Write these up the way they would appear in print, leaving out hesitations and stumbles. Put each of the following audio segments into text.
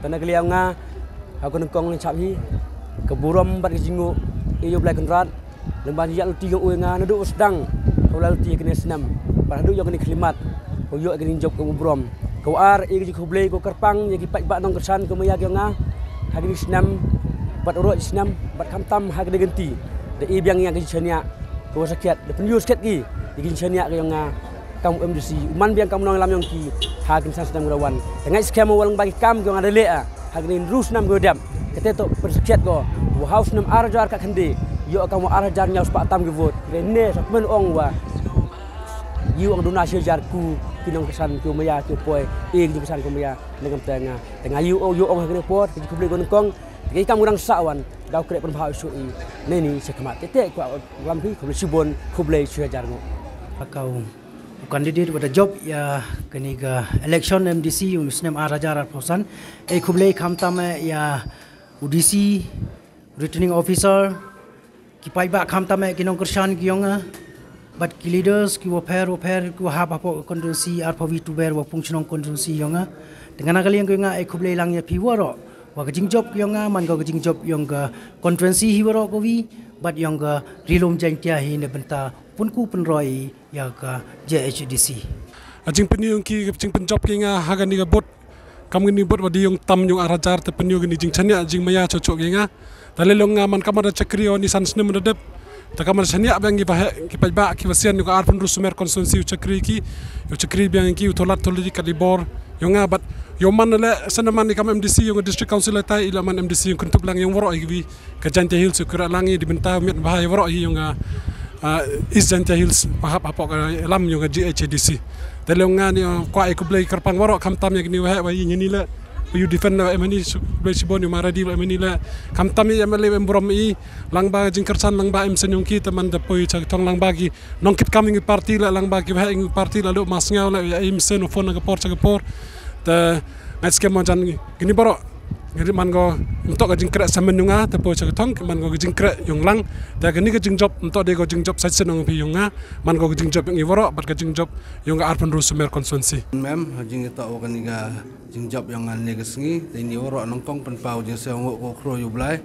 Tanah keliau nga aku nengkong lencap hi keburam bat kejingu iyo belai kenrat lembah jijak luti yang nga naduk sedang kau luti kena senam pada duk yo kena klimat kau yo kena job kau buram kau ar iyo kau belai kau kerpang yo kipat bat nong kersan kau maya kau nga hari senam bat urut senam bat kamtam hari ganti de i biang yang kejania kau sakit de penyu sakit ki digin chania kau nga kamu MDC uman biang kamu nong lam yang ki hakin san sedang merawan dengan skema walang bagi kam kau ada lea hakin rus nam godam kete to persekiat ko haus nam arjar ka khande yo kamu arjar nyau sepak tam ke vote rene sakmen ong wa yu ang donasi jarku kinong kesan ku maya ku poi ing kesan ku maya dengan tengah yu ong hakene pot ku beli gonong kei kamu rang sawan gau krek pen phau sui neni sekmat tete ku lampi ku sibon ku beli syajar ngo kau candidate pada job ya keniga election MDC Muslim Arajar Posan kublei kamtam ya UDC returning officer kipai ba kamtam kinong kersan kiyonga but ki leaders ki waper ku hab apa konstitusi arpawi tu ber wa fungsionong konstitusi yonga dengan kali yang kiyonga kublei lang ya piwaro wa kajing job kiyonga man go kajing job yonga konstitusi hiwaro ko wi but yonga rilom jangtia hi ne benta punku penroi ya ka JHDC ajing peniung ki ajing penjob ki nga haga ni bot kam ni bot wadi yung tam yung arajar te peniung ni jing chania ajing maya cocok ki nga dalelong nga man kamar chakri oni san sne medep ta kamar chania bang ki bahe ki ba ki wasian yung arpun rusumer konstitusi chakri ki yo chakri bang ki utolat tolji kadibor yung nga bat yo man le sanaman ni kam MDC yung district council tai ila man MDC yung kuntup lang yung woro ki ka jante hil sukura langi di benta mit bahaya woro yung East Janta Hills pahap apok lam yung GHDC. Dalong nga ni kwa ikublay kerpang warok kamtam yang ni wah ini nila you defend la emani blay sibon yung maradi la emani la kamtam ya male embrom i langba jingkersan langba emsen yung kita man dapoy tong langba ki nongkit coming party la langba ki wah ing party la lu masngaw la emsen phone ngapor ta ngaske mo jan gini boro jadi man go untuk kajing krek samen yunga tepo caketong man go kajing krek yung lang da gani kajing job untuk de go kajing job saja nong pi yunga man go kajing job yang iworo bat kajing job yung arpun rusumer konstitusi mem kajing kita kani ga jing job yang ane kesngi ini woro nongkong pen pau jing seong ko kro yu blai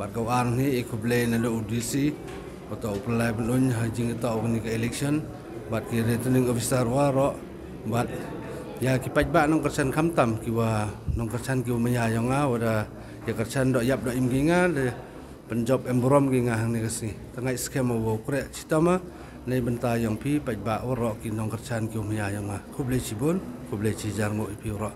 bat go ar ni ikublai na lo UDC atau pelai penun kajing kita kani ga election bat ki returning officer waro bat ya kipat ba nong kersan kamtam kiwa nong kersan kiwa maya yonga wada ya kersan dok yap dok imginga de penjob embrom ginga hang ni kesni tengah skema wo krek citama nei benta yang pi pat ba woro ki nong kersan kiwa maya yonga kublai cibun kublai cijar mo ipi woro